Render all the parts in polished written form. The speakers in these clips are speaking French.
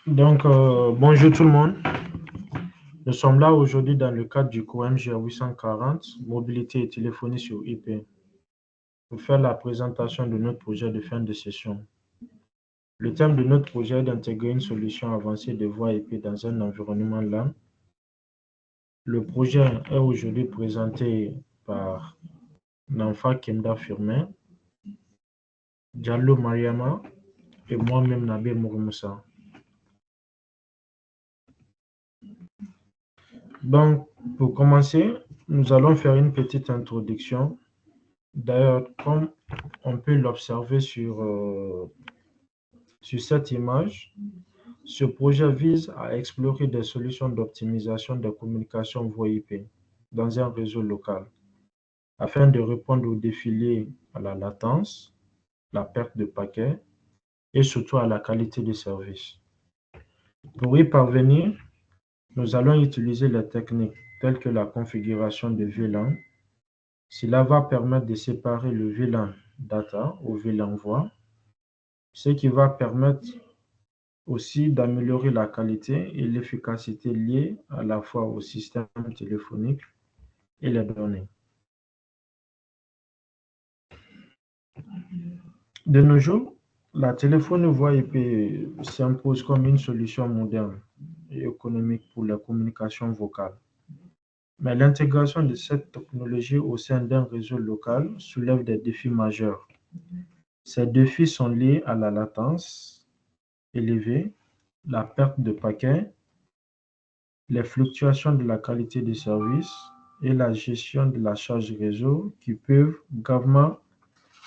Bonjour tout le monde. Nous sommes là aujourd'hui dans le cadre du cours MGA 840, mobilité et téléphonie sur IP, pour faire la présentation de notre projet de fin de session. Le thème de notre projet est d'intégrer une solution avancée de voix IP dans un environnement LAN. Le projet est aujourd'hui présenté par Namfa Kenda Firmin, Diallo Mariama et moi-même Nabil Mourimoussa. Donc, pour commencer, nous allons faire une petite introduction. D'ailleurs, comme on peut l'observer sur cette image, ce projet vise à explorer des solutions d'optimisation des communications voix IP dans un réseau local, afin de répondre aux défis liés à la latence, la perte de paquets et surtout à la qualité du service. Pour y parvenir, nous allons utiliser les techniques telles que la configuration de VLAN. Cela va permettre de séparer le VLAN data au VLAN voix, ce qui va permettre aussi d'améliorer la qualité et l'efficacité liées à la fois au système téléphonique et les données. De nos jours, la téléphonie voix IP s'impose comme une solution moderne et économique pour la communication vocale. Mais l'intégration de cette technologie au sein d'un réseau local soulève des défis majeurs. Ces défis sont liés à la latence élevée, la perte de paquets, les fluctuations de la qualité du service et la gestion de la charge réseau qui peuvent gravement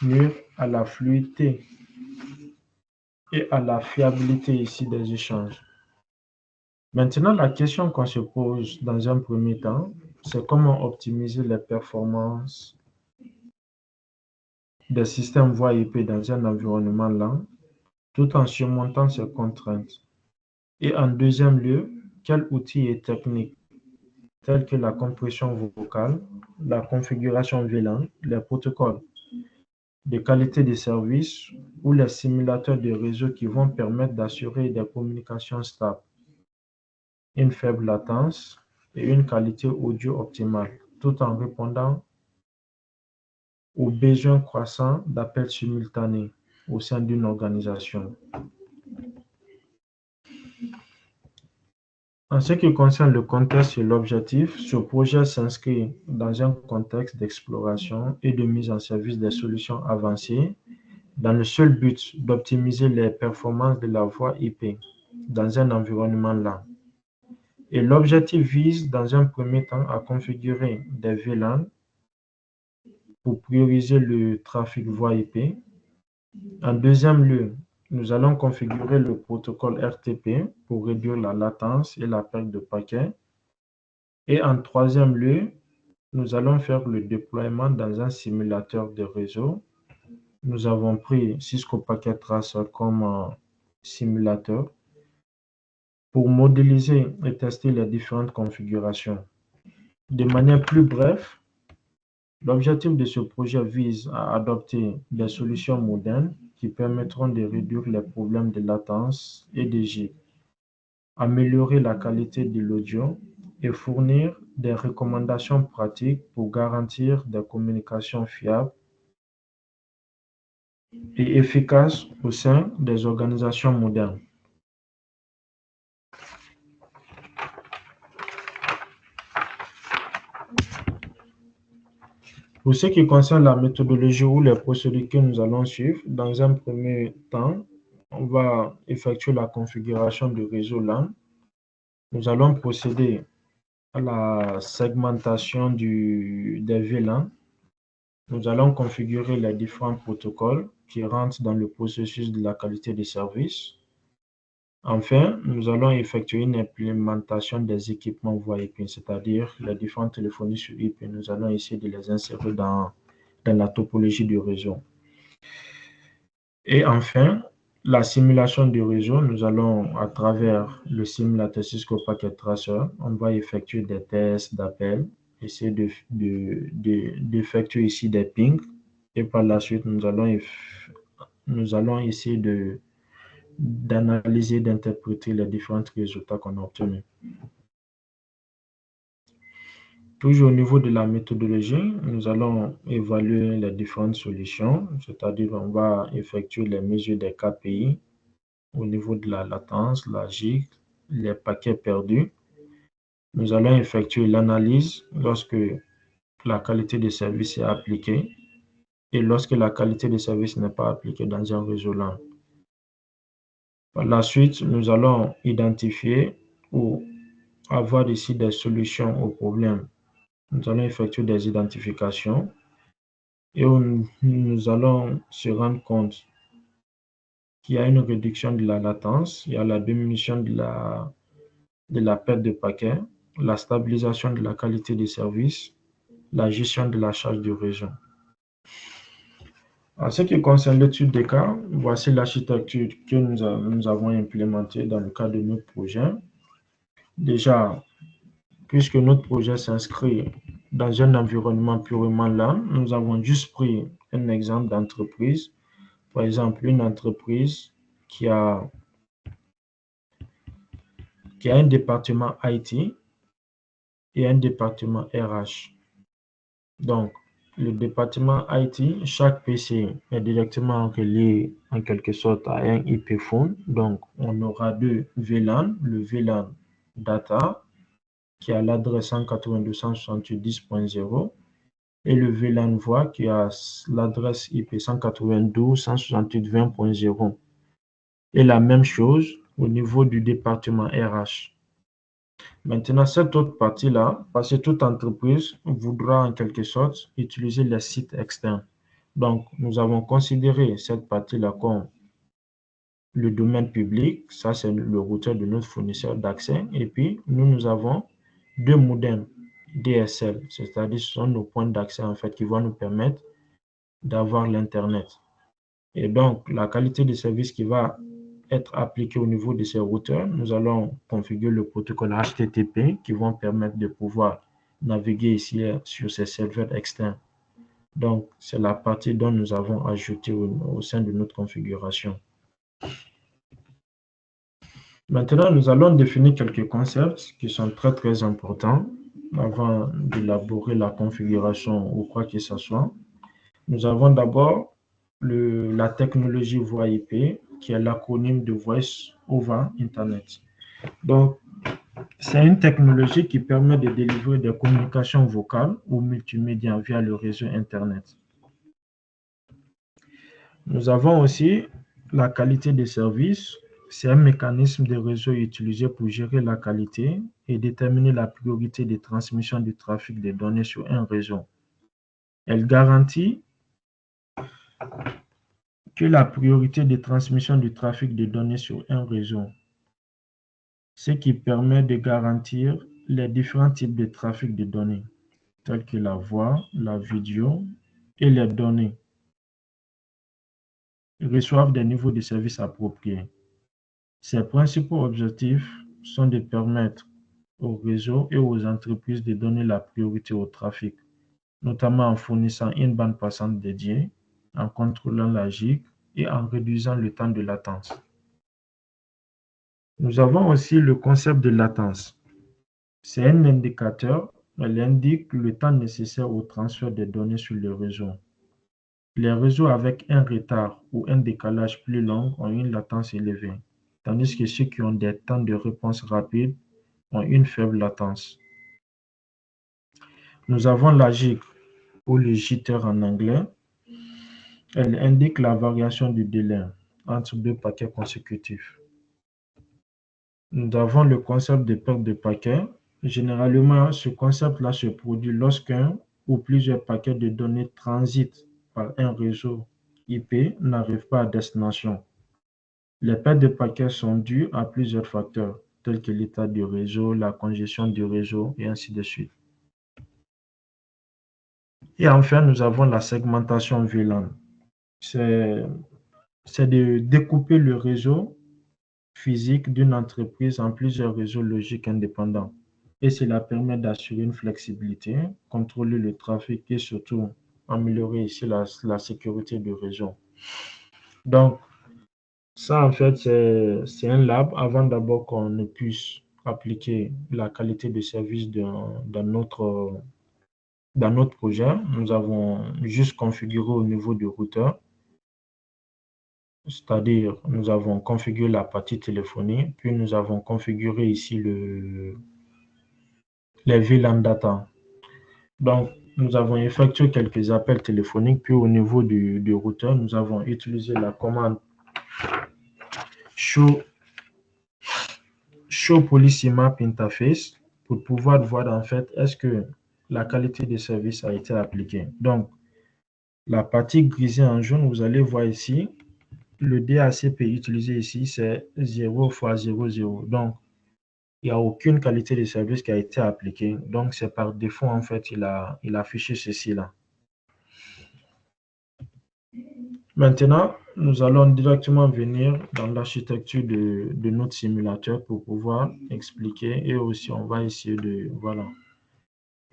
nuire à la fluidité et à la fiabilité ici des échanges. Maintenant, la question qu'on se pose dans un premier temps, c'est comment optimiser les performances des systèmes voix IP dans un environnement LAN tout en surmontant ces contraintes. Et en deuxième lieu, quels outils et techniques tels que la compression vocale, la configuration VLAN, les protocoles de qualité de service ou les simulateurs de réseau qui vont permettre d'assurer des communications stables, une faible latence et une qualité audio optimale, tout en répondant aux besoins croissants d'appels simultanés au sein d'une organisation. En ce qui concerne le contexte et l'objectif, ce projet s'inscrit dans un contexte d'exploration et de mise en service des solutions avancées dans le seul but d'optimiser les performances de la voix IP dans un environnement LAN. Et l'objectif vise dans un premier temps à configurer des VLAN pour prioriser le trafic voix IP. En deuxième lieu, nous allons configurer le protocole RTP pour réduire la latence et la perte de paquets. Et en troisième lieu, nous allons faire le déploiement dans un simulateur de réseau. Nous avons pris Cisco Packet Tracer comme simulateur pour modéliser et tester les différentes configurations. De manière plus brève, l'objectif de ce projet vise à adopter des solutions modernes qui permettront de réduire les problèmes de latence et de J, améliorer la qualité de l'audio et fournir des recommandations pratiques pour garantir des communications fiables et efficaces au sein des organisations modernes. Pour ce qui concerne la méthodologie ou les procédures que nous allons suivre, dans un premier temps, on va effectuer la configuration du réseau LAN. Nous allons procéder à la segmentation des VLAN. Nous allons configurer les différents protocoles qui rentrent dans le processus de la qualité des services. Enfin, nous allons effectuer une implémentation des équipements voix IP, c'est-à-dire les différentes téléphonies sur IP. Nous allons essayer de les insérer dans la topologie du réseau. Et enfin, la simulation du réseau, nous allons, à travers le simulateur Cisco Packet Tracer, on va effectuer des tests d'appel, essayer d'effectuer ici des pings, et par la suite, nous allons essayer de d'analyser, d'interpréter les différents résultats qu'on a obtenus. Toujours au niveau de la méthodologie, nous allons évaluer les différentes solutions, c'est-à-dire on va effectuer les mesures des KPI au niveau de la latence, la GIC, les paquets perdus. Nous allons effectuer l'analyse lorsque la qualité de service est appliquée et lorsque la qualité de service n'est pas appliquée dans un réseau LAN. Par la suite, nous allons identifier ou avoir ici des solutions aux problèmes. Nous allons effectuer des identifications et nous allons se rendre compte qu'il y a une réduction de la latence, il y a la diminution de la perte de paquets, la stabilisation de la qualité des services, la gestion de la charge du réseau. En ce qui concerne l'étude des cas, voici l'architecture que nous avons implémentée dans le cadre de notre projet. Déjà, puisque notre projet s'inscrit dans un environnement purement LAN, nous avons juste pris un exemple d'entreprise. Par exemple, une entreprise qui a un département IT et un département RH. Donc, le département IT, chaque PC est directement relié en quelque sorte à un IP phone. Donc, on aura deux VLAN, le VLAN data qui a l'adresse 192.168.10.0 et le VLAN voix qui a l'adresse IP 192.168.20.0. Et la même chose au niveau du département RH. Maintenant, cette autre partie-là, parce que toute entreprise voudra en quelque sorte utiliser les sites externes. Donc, nous avons considéré cette partie-là comme le domaine public. Ça, c'est le routeur de notre fournisseur d'accès. Et puis, nous avons deux modems DSL, c'est-à-dire ce sont nos points d'accès en fait qui vont nous permettre d'avoir l'Internet. Et donc, la qualité de service qui va être appliquée au niveau de ces routeurs, nous allons configurer le protocole HTTP qui vont permettre de pouvoir naviguer ici sur ces serveurs externes. Donc, c'est la partie dont nous avons ajouté au sein de notre configuration. Maintenant, nous allons définir quelques concepts qui sont très, très importants avant d'élaborer la configuration ou quoi que ce soit. Nous avons d'abord la technologie voix IP, qui est l'acronyme de Voice over Internet. Donc, c'est une technologie qui permet de délivrer des communications vocales ou multimédia via le réseau Internet. Nous avons aussi la qualité des services. C'est un mécanisme de réseau utilisé pour gérer la qualité et déterminer la priorité de transmission du trafic des données sur un réseau. Elle garantit que la priorité de transmission du trafic de données sur un réseau, ce qui permet de garantir les différents types de trafic de données, tels que la voix, la vidéo et les données, reçoivent des niveaux de service appropriés. Ses principaux objectifs sont de permettre aux réseaux et aux entreprises de donner la priorité au trafic, notamment en fournissant une bande passante dédiée, en contrôlant la GIC et en réduisant le temps de latence. Nous avons aussi le concept de latence. C'est un indicateur, elle indique le temps nécessaire au transfert des données sur le réseau. Les réseaux avec un retard ou un décalage plus long ont une latence élevée, tandis que ceux qui ont des temps de réponse rapides ont une faible latence. Nous avons la GIC, ou le jitter en anglais. Elle indique la variation du délai entre deux paquets consécutifs. Nous avons le concept de perte de paquets. Généralement, ce concept-là se produit lorsqu'un ou plusieurs paquets de données transitent par un réseau IP n'arrivent pas à destination. Les pertes de paquets sont dues à plusieurs facteurs, tels que l'état du réseau, la congestion du réseau, et ainsi de suite. Et enfin, nous avons la segmentation VLAN. C'est de découper le réseau physique d'une entreprise en plusieurs réseaux logiques indépendants. Et cela permet d'assurer une flexibilité, contrôler le trafic et surtout améliorer ici la sécurité du réseau. Donc, Ça, en fait, c'est un lab avant d'abord qu'on ne puisse appliquer la qualité de service dans notre projet. Nous avons juste configuré au niveau du routeur, c'est-à-dire nous avons configuré la partie téléphonie, puis nous avons configuré ici les VLAN data. Donc, nous avons effectué quelques appels téléphoniques, puis au niveau du routeur, nous avons utilisé la commande show, show policy map interface pour pouvoir voir en fait est-ce que la qualité de service a été appliquée. Donc, la partie grisée en jaune, vous allez voir ici, le DHCP utilisé ici, c'est 0 x 00. Donc, il n'y a aucune qualité de service qui a été appliquée. Donc, c'est par défaut, en fait, il a affiché ceci là. Maintenant, nous allons directement venir dans l'architecture de notre simulateur pour pouvoir expliquer et aussi on va essayer de, voilà,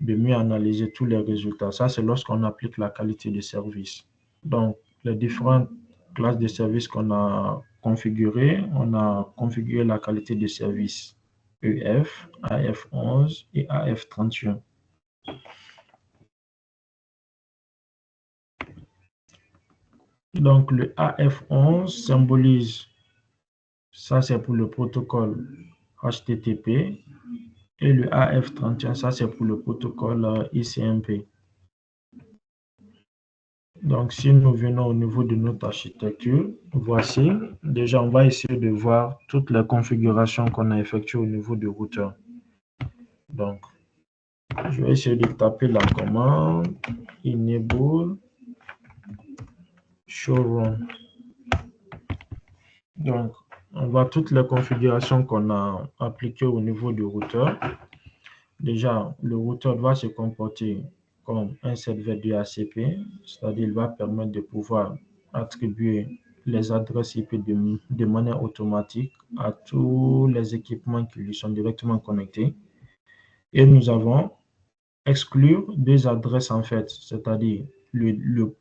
de mieux analyser tous les résultats. Ça, c'est lorsqu'on applique la qualité de service. Donc, les différentes classes de service qu'on a configurées, on a configuré la qualité de service EF, AF11 et AF31. Donc, le AF11 symbolise, ça c'est pour le protocole HTTP, et le AF31, ça c'est pour le protocole ICMP. Donc, si nous venons au niveau de notre architecture, voici, déjà on va essayer de voir toutes les configurations qu'on a effectuées au niveau du routeur. Donc, je vais essayer de taper la commande enable showrun. Donc, on voit toutes les configurations qu'on a appliquées au niveau du routeur. Déjà, le routeur va se comporter comme un serveur DHCP, c'est-à-dire il va permettre de pouvoir attribuer les adresses IP de manière automatique à tous les équipements qui lui sont directement connectés. Et nous avons exclure deux adresses en fait, c'est-à-dire le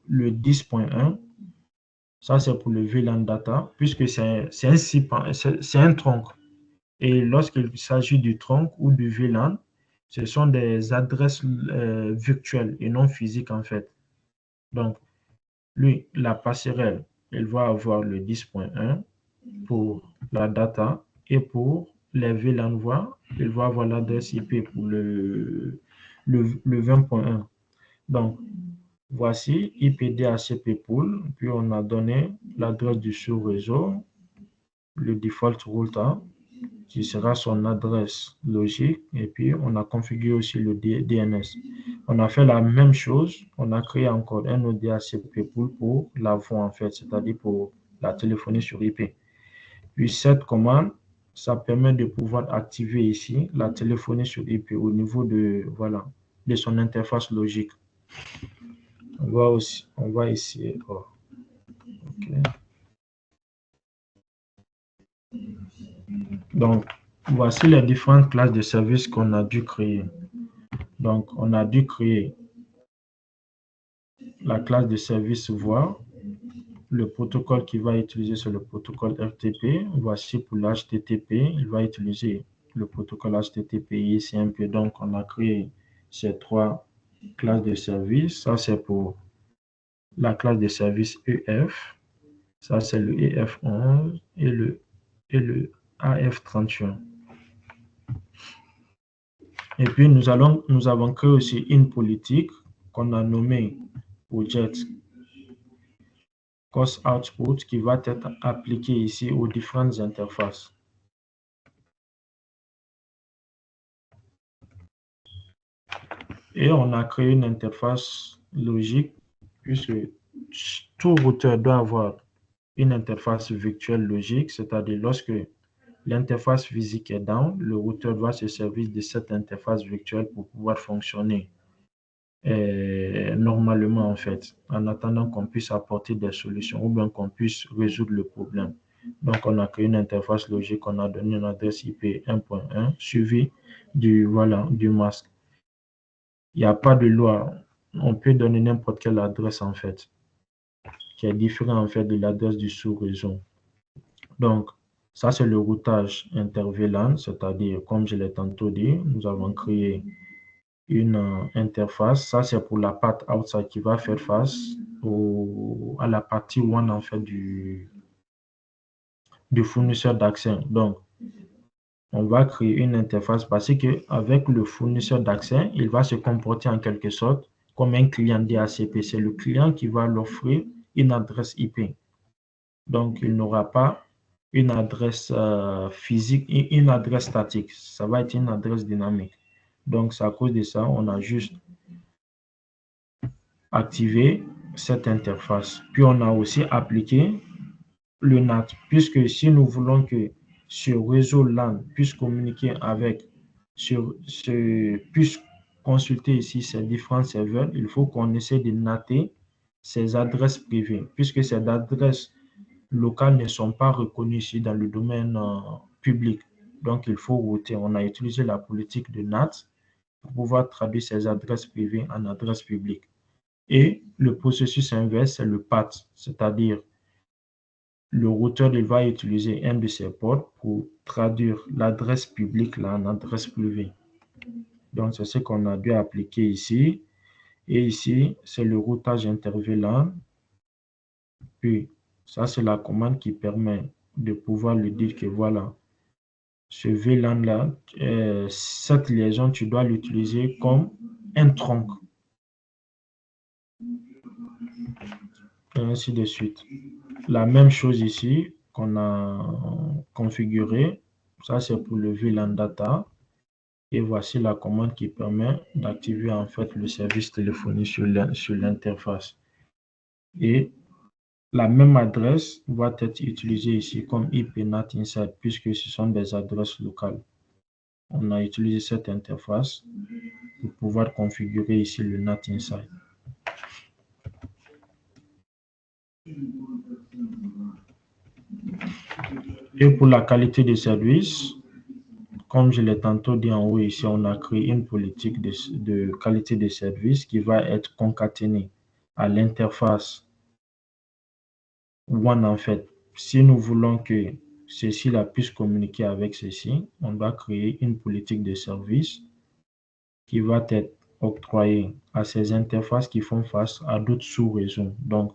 10.1, ça c'est pour le VLAN data, puisque c'est un tronc. Et lorsqu'il s'agit du tronc ou du VLAN, ce sont des adresses virtuelles et non physiques en fait. Donc, lui, la passerelle, elle va avoir le 10.1 pour la data et pour les VLAN voix, il va avoir l'adresse IP pour le 20.1. Donc, voici IPDHCP pool, puis on a donné l'adresse du sous-réseau, le default router, qui sera son adresse logique, et puis on a configuré aussi le DNS. On a fait la même chose, on a créé encore un autre DHCP pool pour la voix en fait, c'est-à-dire pour la téléphonie sur IP. Puis cette commande, ça permet de pouvoir activer ici la téléphonie sur IP au niveau de, voilà, de son interface logique. On va essayer. Oh, okay. Donc, voici les différentes classes de services qu'on a dû créer. Donc, on a dû créer la classe de service voix. Le protocole qu'il va utiliser, c'est le protocole RTP. Voici pour l'HTTP, il va utiliser le protocole HTTP et ICMP. Donc, on a créé ces trois classes de services. Ça, c'est pour la classe de service EF. Ça, c'est le EF11 et le AF31. Et puis, nous avons créé aussi une politique qu'on a nommée Project Cost Output qui va être appliquée ici aux différentes interfaces. Et on a créé une interface logique puisque tout routeur doit avoir une interface virtuelle logique, c'est-à-dire lorsque l'interface physique est down, le routeur doit se servir de cette interface virtuelle pour pouvoir fonctionner normalement en fait, en attendant qu'on puisse apporter des solutions ou bien qu'on puisse résoudre le problème. Donc on a créé une interface logique, on a donné une adresse IP 1.1 suivi du masque. Il n'y a pas de loi, on peut donner n'importe quelle adresse en fait, qui est différente en fait de l'adresse du sous-réseau. Donc, ça, c'est le routage inter-VLAN, c'est-à-dire, comme je l'ai tantôt dit, nous avons créé une interface. Ça, c'est pour la path outside qui va faire face à la partie WAN, en fait, du fournisseur d'accès. Donc, on va créer une interface parce qu'avec le fournisseur d'accès, il va se comporter en quelque sorte comme un client DHCP. C'est le client qui va l'offrir une adresse IP. Donc, il n'aura pas une adresse physique et une adresse statique. Ça va être une adresse dynamique. Donc, c'est à cause de ça, on a juste activé cette interface. Puis, on a aussi appliqué le NAT, puisque si nous voulons que ce réseau LAN puisse communiquer avec, puisse consulter ici ces différents serveurs, il faut qu'on essaie de natter ces adresses privées, puisque ces adresses locales ne sont pas reconnues ici dans le domaine public. Donc, il faut router. On a utilisé la politique de NAT pour pouvoir traduire ces adresses privées en adresses publiques. Et le processus inverse, c'est le path, c'est-à-dire le routeur il va utiliser un de ses ports pour traduire l'adresse publique là, en adresse privée. Donc, c'est ce qu'on a dû appliquer ici. Et ici, c'est le routage inter-VLAN. Puis, ça, c'est la commande qui permet de pouvoir lui dire que voilà, ce VLAN-là, cette liaison, tu dois l'utiliser comme un tronc. Et ainsi de suite. La même chose ici qu'on a configuré. Ça, c'est pour le VLAN data. Et voici la commande qui permet d'activer en fait le service téléphonique sur l'interface. Et la même adresse va être utilisée ici comme IP NAT inside puisque ce sont des adresses locales. On a utilisé cette interface pour pouvoir configurer ici le NAT inside. Et pour la qualité de service, comme je l'ai tantôt dit en haut ici, on a créé une politique de qualité de service qui va être concaténée à l'interface WAN en fait. Si nous voulons que ceci-là puisse communiquer avec ceci, on va créer une politique de service qui va être octroyée à ces interfaces qui font face à d'autres sous-réseaux. Donc,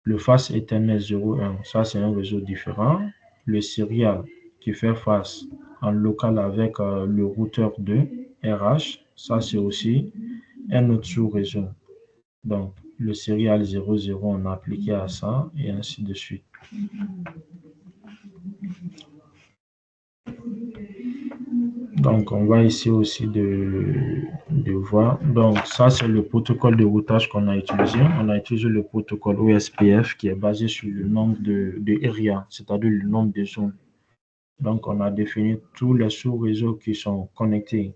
le face Ethernet 01, ça c'est un réseau différent. Le serial qui fait face en local avec le routeur 2, RH, ça c'est aussi un autre sous-réseau. Donc, le serial 00, on a appliqué à ça et ainsi de suite. Donc, on va essayer aussi de voir. Donc, ça, c'est le protocole de routage qu'on a utilisé. On a utilisé le protocole OSPF qui est basé sur le nombre de area, c'est-à-dire le nombre de zones. Donc, on a défini tous les sous-réseaux qui sont connectés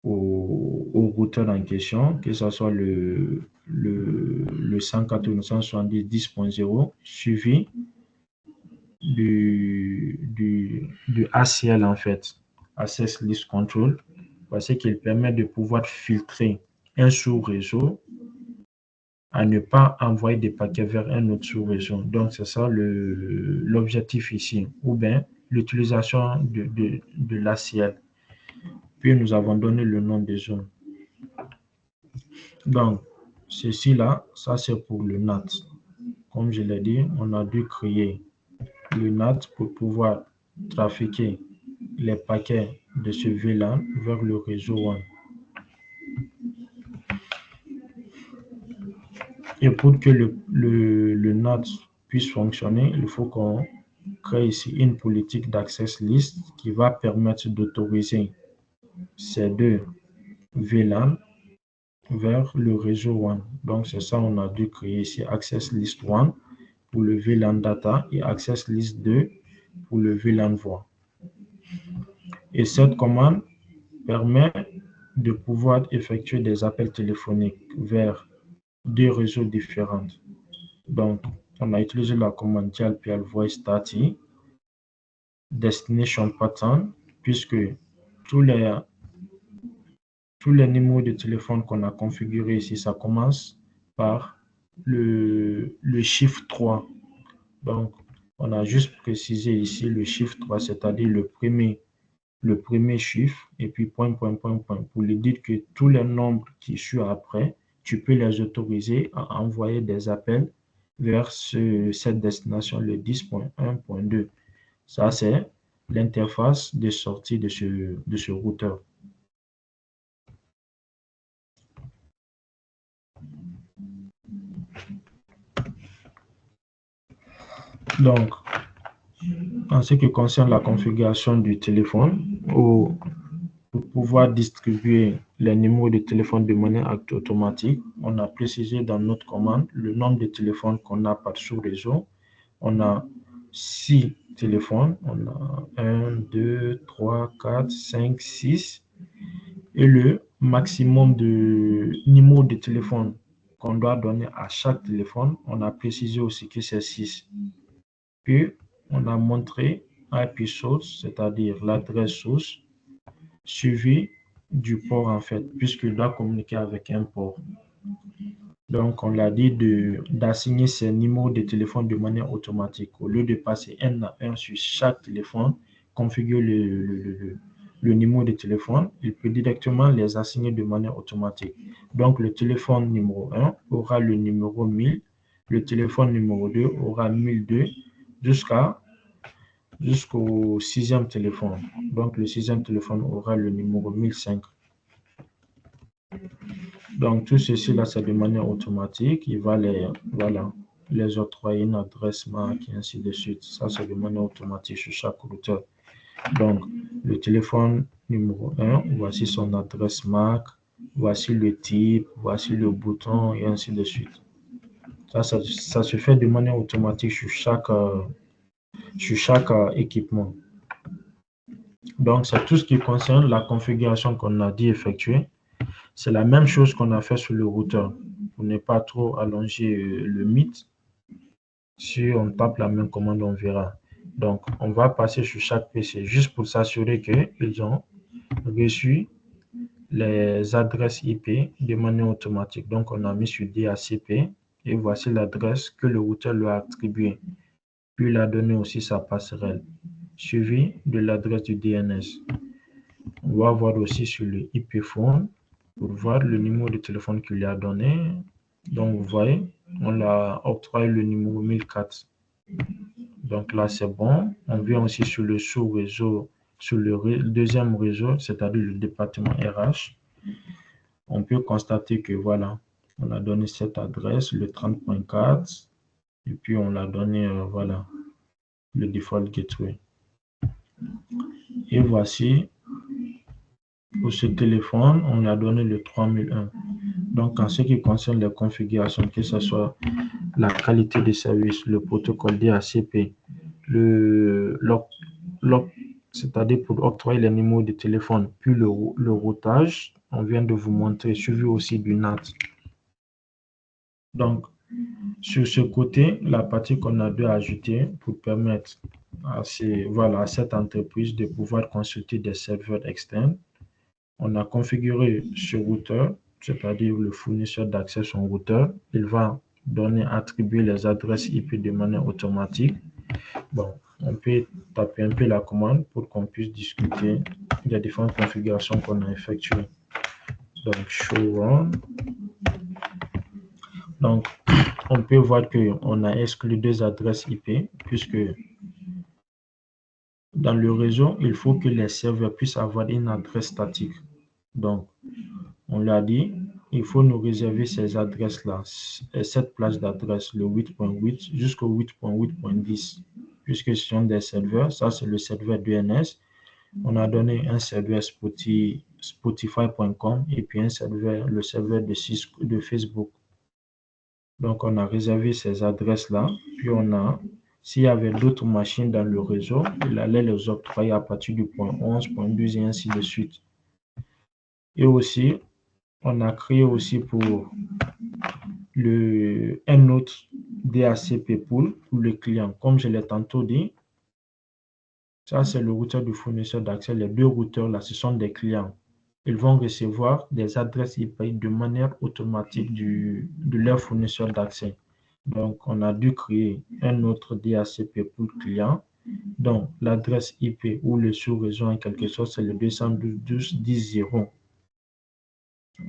au routeur en question, que ce soit le 192.170.10.0 suivi du ACL en fait, Access List Control, parce qu'il permet de pouvoir filtrer un sous-réseau à ne pas envoyer des paquets vers un autre sous-réseau. Donc, c'est ça l'objectif ici, ou bien l'utilisation de l'ACL. Puis, nous avons donné le nom des zones. Donc, ceci-là, ça c'est pour le NAT. Comme je l'ai dit, on a dû créer le NAT pour pouvoir trafiquer les paquets de ce VLAN vers le réseau WAN. Et pour que le NAT puisse fonctionner, il faut qu'on crée ici une politique d'access list qui va permettre d'autoriser ces deux VLAN vers le réseau WAN. Donc, c'est ça, on a dû créer ici Access List 1 pour le VLAN data et Access List 2 pour le VLAN voix. Et cette commande permet de pouvoir effectuer des appels téléphoniques vers deux réseaux différents. Donc, on a utilisé la commande GLPL Voice 30 Destination Pattern puisque tous les numéros de téléphone qu'on a configurés ici, ça commence par le chiffre 3. Donc, On a juste précisé ici le chiffre 3, c'est-à-dire le premier chiffre, et puis point, point, point, point, pour lui dire que tous les nombres qui suivent après, tu peux les autoriser à envoyer des appels vers cette destination, le 10.1.2. Ça, c'est l'interface de sortie de ce routeur. Donc, en ce qui concerne la configuration du téléphone, pour pouvoir distribuer les numéros de téléphone de manière automatique, on a précisé dans notre commande le nombre de téléphones qu'on a par sous-réseau. On a 6 téléphones. On a 1, 2, 3, 4, 5, 6. Et le maximum de numéros de téléphone qu'on doit donner à chaque téléphone, on a précisé aussi que c'est 6. Puis, on a montré IP source, c'est-à-dire l'adresse source, suivi du port en fait, puisqu'il doit communiquer avec un port. Donc, on l'a dit d'assigner ces numéros de téléphone de manière automatique. Au lieu de passer un à un sur chaque téléphone, configurer le numéro de téléphone, il peut directement les assigner de manière automatique. Donc, le téléphone numéro 1 aura le numéro 1000, le téléphone numéro 2 aura 1002 jusqu'au sixième téléphone. Donc, le sixième téléphone aura le numéro 1005. Donc, tout ceci là, c'est de manière automatique. Il va les octroyer une adresse MAC et ainsi de suite. Ça, c'est de manière automatique sur chaque routeur. Donc, le téléphone numéro 1, voici son adresse MAC, voici le type, voici le bouton et ainsi de suite. Ça se fait de manière automatique sur chaque équipement. Donc, c'est tout ce qui concerne la configuration qu'on a dit effectuer. C'est la même chose qu'on a fait sur le routeur. Pour ne pas trop allonger le mythe, si on tape la même commande, on verra. Donc, on va passer sur chaque PC juste pour s'assurer qu'ils ont reçu les adresses IP de manière automatique. Donc, on a mis sur DHCP et voici l'adresse que le routeur lui a attribuée. Puis, il a donné aussi sa passerelle, suivi de l'adresse du DNS. On va voir aussi sur le IP phone pour voir le numéro de téléphone qu'il lui a donné. Donc, vous voyez, on l'a octroyé le numéro 1004. Donc là, c'est bon. On vient aussi sur le sous-réseau, sur le deuxième réseau, c'est-à-dire le département RH. On peut constater que voilà, on a donné cette adresse, le 30.4, et puis on a donné, voilà, le default gateway. Et voici, pour ce téléphone, on a donné le 3001. Donc, en ce qui concerne les configurations, que ce soit la qualité de service, le protocole DHCP, c'est-à-dire pour octroyer les numéros de téléphone, puis le routage, on vient de vous montrer, suivi aussi du NAT. Donc, sur ce côté, la partie qu'on a dû ajouter pour permettre à cette entreprise de pouvoir consulter des serveurs externes, on a configuré ce routeur, c'est-à-dire le fournisseur d'accès son routeur. Il va attribuer les adresses IP de manière automatique. Bon, on peut taper un peu la commande pour qu'on puisse discuter des différentes configurations qu'on a effectuées. Donc, show run. Donc, on peut voir qu'on a exclu 2 adresses IP puisque dans le réseau, il faut que les serveurs puissent avoir une adresse statique. Donc, on l'a dit, il faut nous réserver ces adresses-là, cette plage d'adresse, le 8.8 jusqu'au 8.8.10, puisque ce sont des serveurs. Ça, c'est le serveur DNS. On a donné un serveur Spotify.com et puis le serveur de Facebook. Donc, on a réservé ces adresses-là. Puis, s'il y avait d'autres machines dans le réseau, il allait les octroyer à partir du point 11, point 12 et ainsi de suite. Et aussi, on a créé aussi pour un autre DHCP pool pour le client. Comme je l'ai tantôt dit, ça c'est le routeur du fournisseur d'accès. Les 2 routeurs là, ce sont des clients. Ils vont recevoir des adresses IP de manière automatique de leur fournisseur d'accès. Donc, on a dû créer un autre DHCP pour le client. Donc, l'adresse IP ou le sous-réseau, en quelque sorte, c'est le 212.10.0.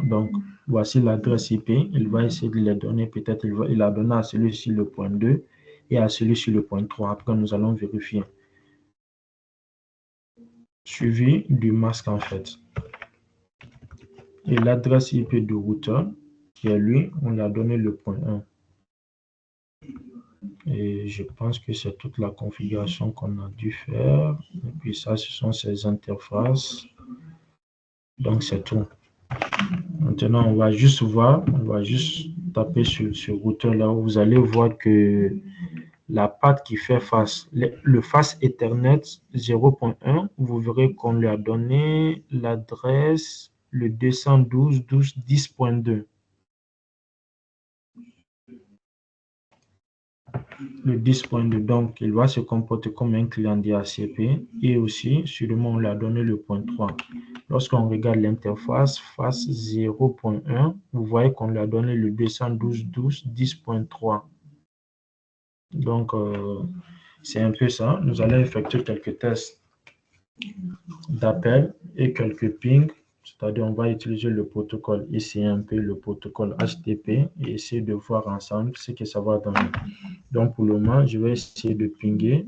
Donc, voici l'adresse IP. Il va essayer de les donner. Peut-être il a donné à celui-ci le point 2 et à celui-ci le point 3. Après, nous allons vérifier. Suivi du masque, en fait. Et l'adresse IP du routeur, qui est lui, on lui a donné le point 1. Et je pense que c'est toute la configuration qu'on a dû faire. Et puis ça, ce sont ces interfaces. Donc, c'est tout. Maintenant, on va juste voir, on va juste taper sur ce routeur-là. Vous allez voir que la patte qui fait face, le face Ethernet 0.1, vous verrez qu'on lui a donné l'adresse le 212.10.2. Le 10.2, donc il va se comporter comme un client DHCP et aussi, sûrement, on lui a donné le point 3. Lorsqu'on regarde l'interface face 0.1, vous voyez qu'on lui a donné le 212.10.3. Donc, c'est un peu ça. Nous allons effectuer quelques tests d'appel et quelques pings. C'est-à-dire, on va utiliser le protocole ICMP, le protocole HTTP et essayer de voir ensemble ce que ça va donner. Donc, pour le moment, je vais essayer de pinguer.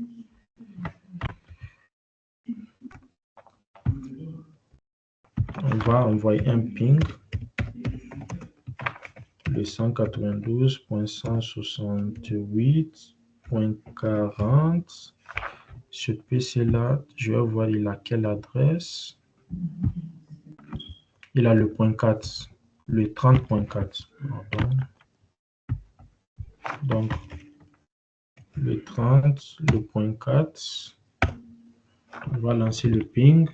On va envoyer un ping, le 192.168.40. Ce PC-là, je vais voir il a quelle adresse. Il a le point 4, le 30.4. Donc, le 30, le point 4. On va lancer le ping.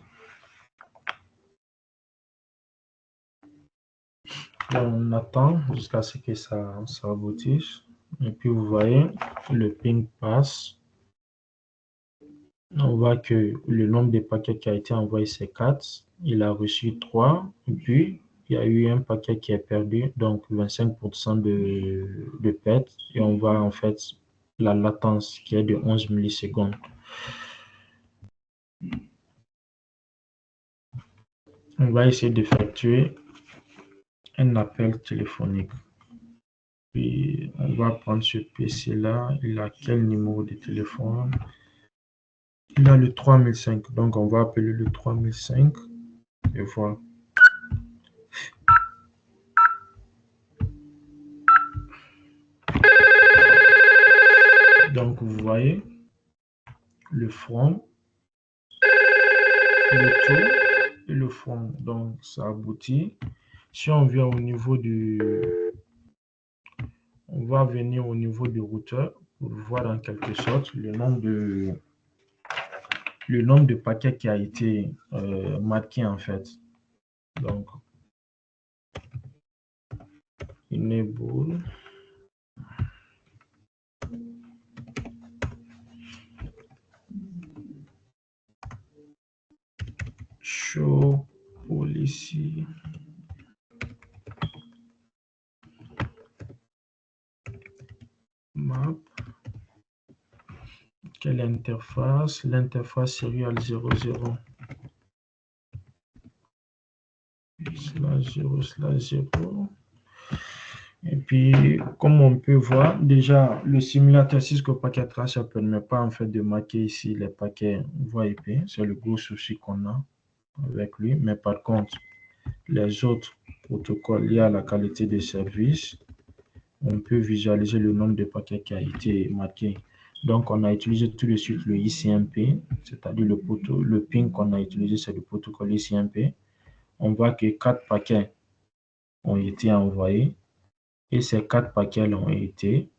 Là, on attend jusqu'à ce que ça aboutisse. Et puis, vous voyez, le ping passe. On voit que le nombre de paquets qui a été envoyé, c'est 4. Il a reçu 3. Et puis, il y a eu un paquet qui est perdu, donc 25% de perte. Et on voit en fait la latence qui est de 11 millisecondes. On va essayer d'effectuer un appel téléphonique. Puis, on va prendre ce PC-là. Il a quel numéro de téléphone? Il a le 3005. Donc, on va appeler le 3005 et voir. Donc, vous voyez le front, le tout et le front. Donc, ça aboutit. Si on vient au niveau on va venir au niveau du routeur pour voir en quelque sorte le nombre de paquets qui a été marqué en fait. Donc, enable. Show policy. Map. Quelle interface? L'interface serial 00. /0/0. Et puis, comme on peut voir, déjà, le simulateur Cisco Packet Tracer ne permet pas en fait de marquer ici les paquets voie IP. C'est le gros souci qu'on a avec lui. Mais par contre, les autres protocoles liés à la qualité de service, on peut visualiser le nombre de paquets qui a été marqué. Donc, on a utilisé tout de suite le ICMP, c'est-à-dire le ping qu'on a utilisé, c'est le protocole ICMP. On voit que 4 paquets ont été envoyés et ces 4 paquets ont été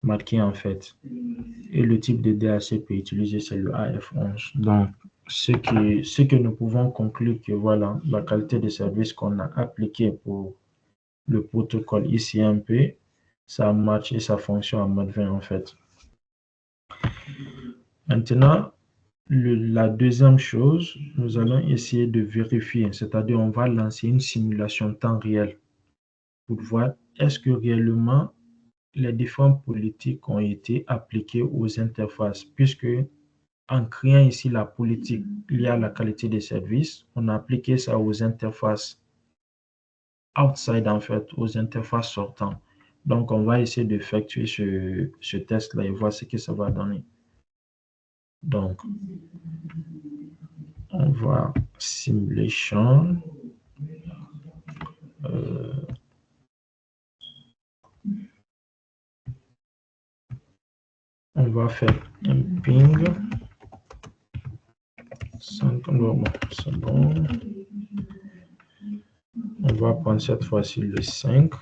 marqués en fait. Et le type de DHCP utilisé, c'est le AF11. Donc, ce que nous pouvons conclure que voilà, la qualité de service qu'on a appliquée pour le protocole ICMP, ça marche et ça fonctionne en mode 20 en fait. Maintenant, la deuxième chose, nous allons essayer de vérifier, c'est-à-dire on va lancer une simulation temps réel pour voir est-ce que réellement les différentes politiques ont été appliquées aux interfaces, puisque en créant ici la politique liée à la qualité des services, on a appliqué ça aux interfaces outside, en fait, aux interfaces sortantes. Donc, on va essayer d'effectuer ce test-là et voir ce que ça va donner. Donc, on va simulation. On va faire un ping. 5, bon, c'est bon. On va prendre cette fois-ci le 5.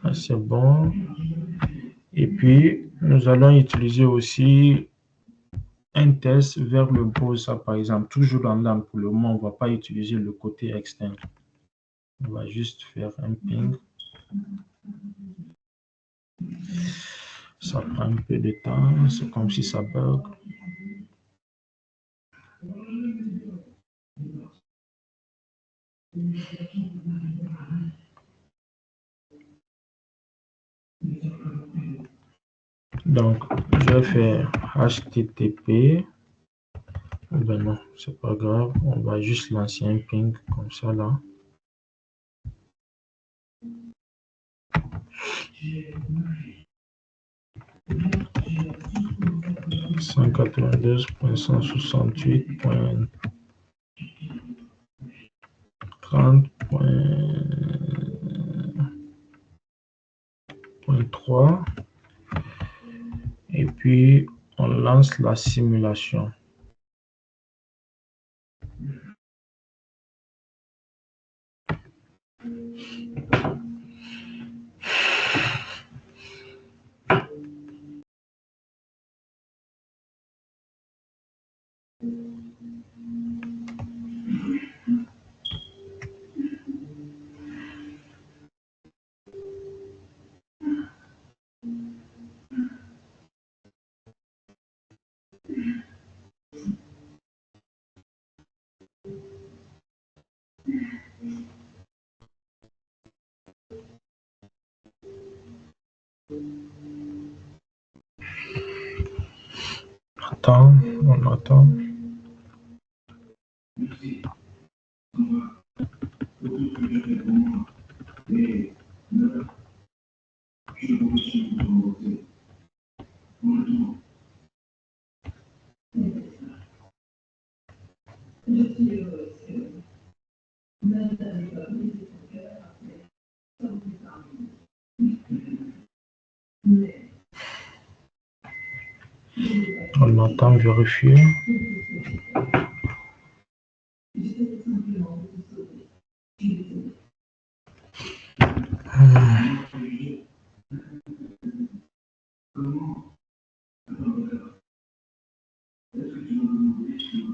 Ah, c'est bon. Et puis, nous allons utiliser aussi un test vers le browser, par exemple. Toujours dans l'âme, pour le moment, on ne va pas utiliser le côté externe. On va juste faire un ping. Ça prend un peu de temps. C'est comme si ça bug. Donc, je vais faire HTTP. Ben non, c'est pas grave. On va juste lancer un ping comme ça là. Cent 192.168.30.3 et puis on lance la simulation. On attend. On attend vérifier.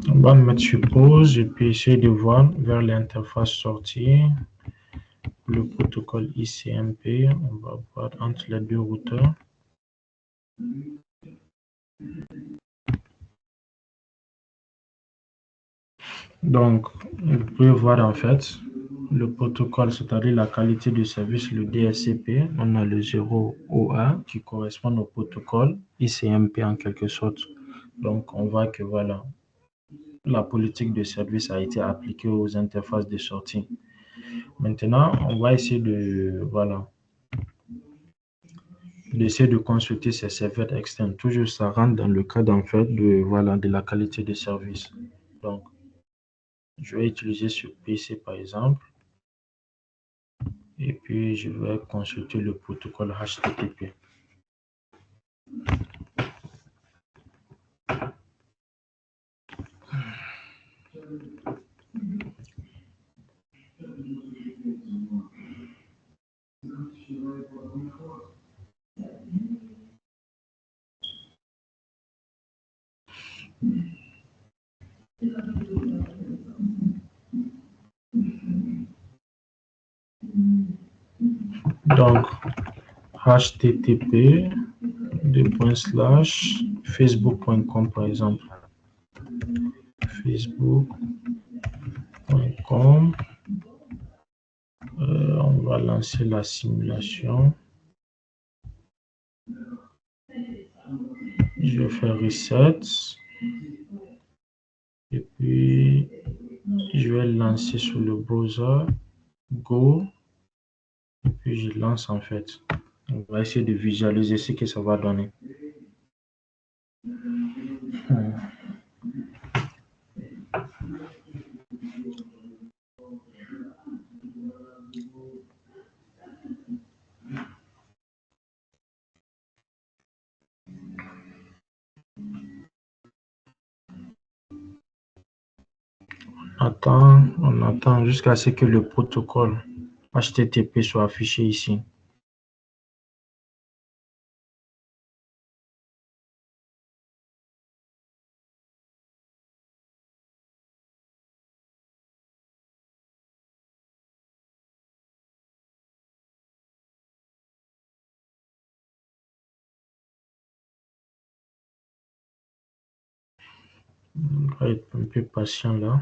On va mettre sur pause et puis essayer de voir vers l'interface sortie le protocole ICMP. On va voir entre les deux routeurs. Donc, vous pouvez voir en fait le protocole, c'est-à-dire la qualité de service, le DSCP. On a le 0 OA qui correspond au protocole ICMP en quelque sorte. Donc, on voit que voilà, la politique de service a été appliquée aux interfaces de sortie. Maintenant, on va essayer de, voilà, d'essayer de consulter ces serveurs externes. Toujours, ça rentre dans le cadre en fait de, voilà, de la qualité de service. Donc, je vais utiliser ce PC par exemple. Et puis, je vais consulter le protocole HTTP. Donc, HTTP facebook.com par exemple. Facebook.com facebook.com. On va lancer la simulation. Je vais faire reset. Et puis, je vais lancer sur le browser Go. Et puis, je lance en fait. On va essayer de visualiser ce que ça va donner. On attend jusqu'à ce que le protocole HTTP soit affiché ici. On va être un peu patient là.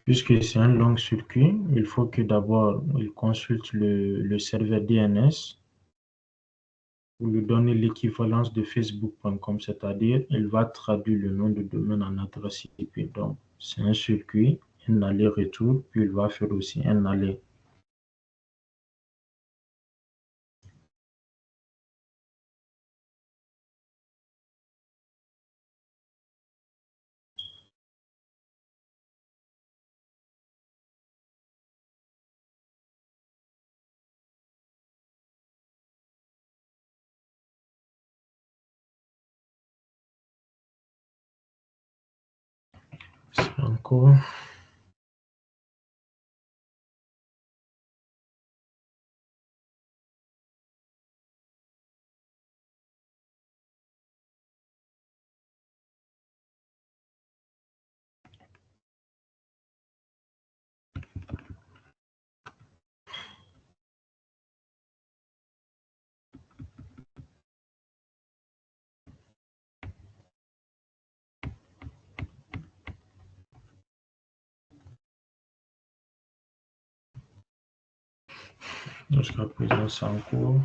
Puisque c'est un long circuit, il faut que d'abord il consulte le serveur DNS pour lui donner l'équivalence de facebook.com, c'est-à-dire il va traduire le nom de domaine en adresse IP. Donc, c'est un circuit, un aller-retour, puis il va faire aussi un aller. C'est encore. Jusqu'à présent, c'est en cours.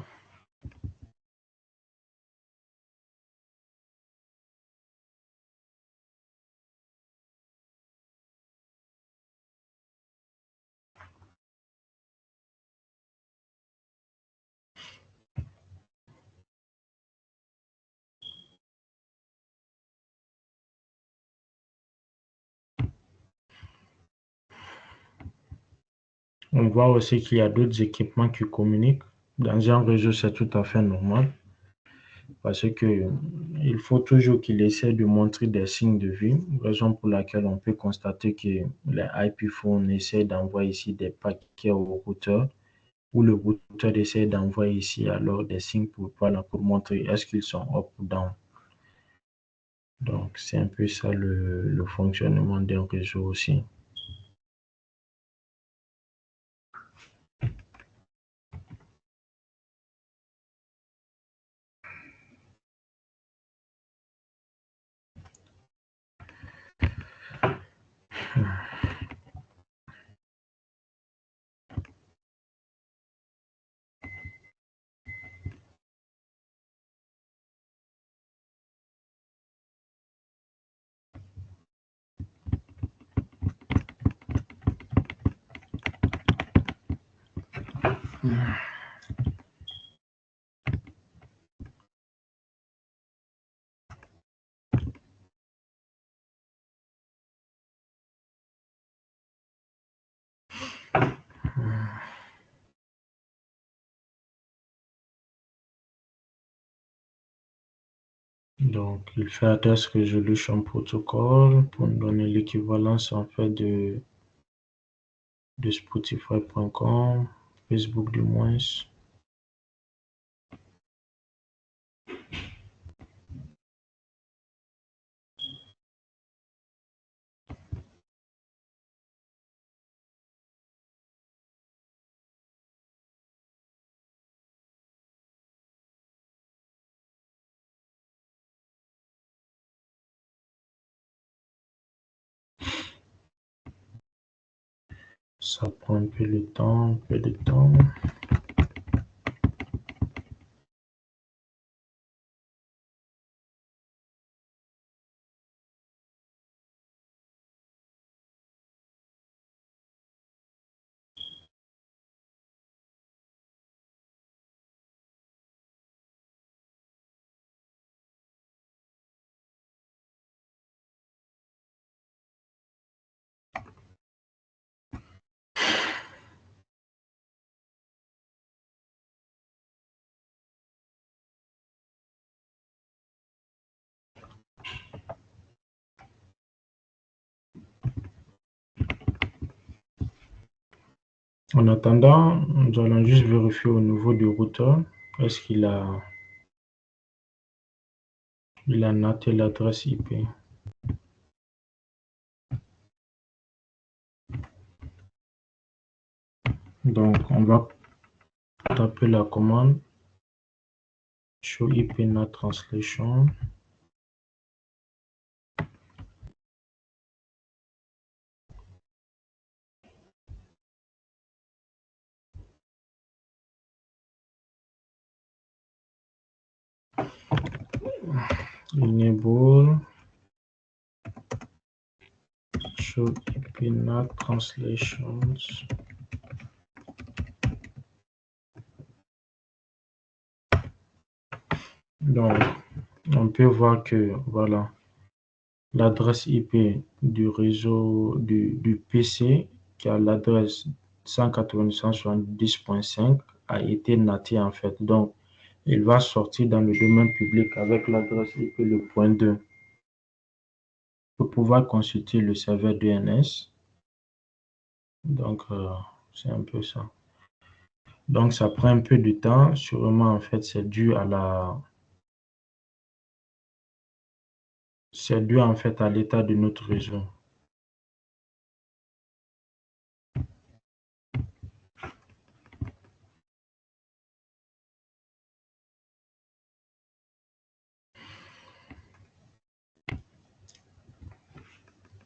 On voit aussi qu'il y a d'autres équipements qui communiquent. Dans un réseau, c'est tout à fait normal parce que il faut toujours qu'il essaie de montrer des signes de vie, raison pour laquelle on peut constater que les IP phones essaient d'envoyer ici des paquets au routeur ou le routeur essaie d'envoyer ici alors des signes pour montrer est-ce qu'ils sont up ou down. Donc, c'est un peu ça le fonctionnement d'un réseau aussi. Donc, il fait Address Resolution Protocol pour nous donner l'équivalence en fait de Spotify.com, Facebook du moins. Ça prend un peu de temps, un peu de temps. En attendant, nous allons juste vérifier au niveau du routeur, est-ce il a noté l'adresse IP. Donc, on va taper la commande show IP NAT translation. Enable show IP NAT translations. Donc, on peut voir que voilà, l'adresse IP du réseau du PC qui a l'adresse 192.170.5 a été naté en fait. Donc, il va sortir dans le domaine public avec l'adresse IP le point 2 pour pouvoir consulter le serveur DNS. Donc, c'est un peu ça. Donc, ça prend un peu de temps. Sûrement, en fait, c'est dû à l'état de notre réseau.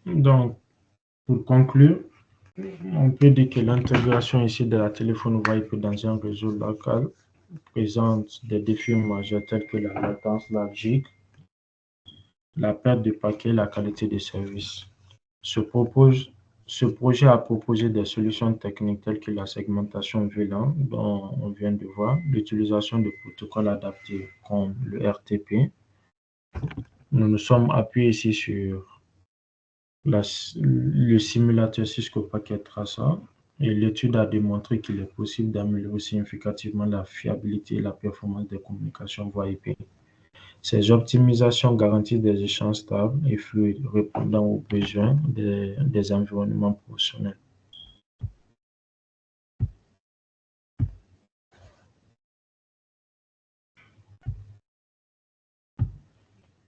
Donc, pour conclure, on peut dire que l'intégration ici de la téléphonie VoIP dans un réseau local présente des défis majeurs tels que la latence logique, la perte de paquets, la qualité des services. Ce propose- Ce projet a proposé des solutions techniques telles que la segmentation VLAN, dont on vient de voir, l'utilisation de protocoles adaptés comme le RTP. Nous nous sommes appuyés ici sur le simulateur Cisco Packet Tracer et l'étude a démontré qu'il est possible d'améliorer significativement la fiabilité et la performance des communications voix IP. Ces optimisations garantissent des échanges stables et fluides répondant aux besoins des environnements professionnels.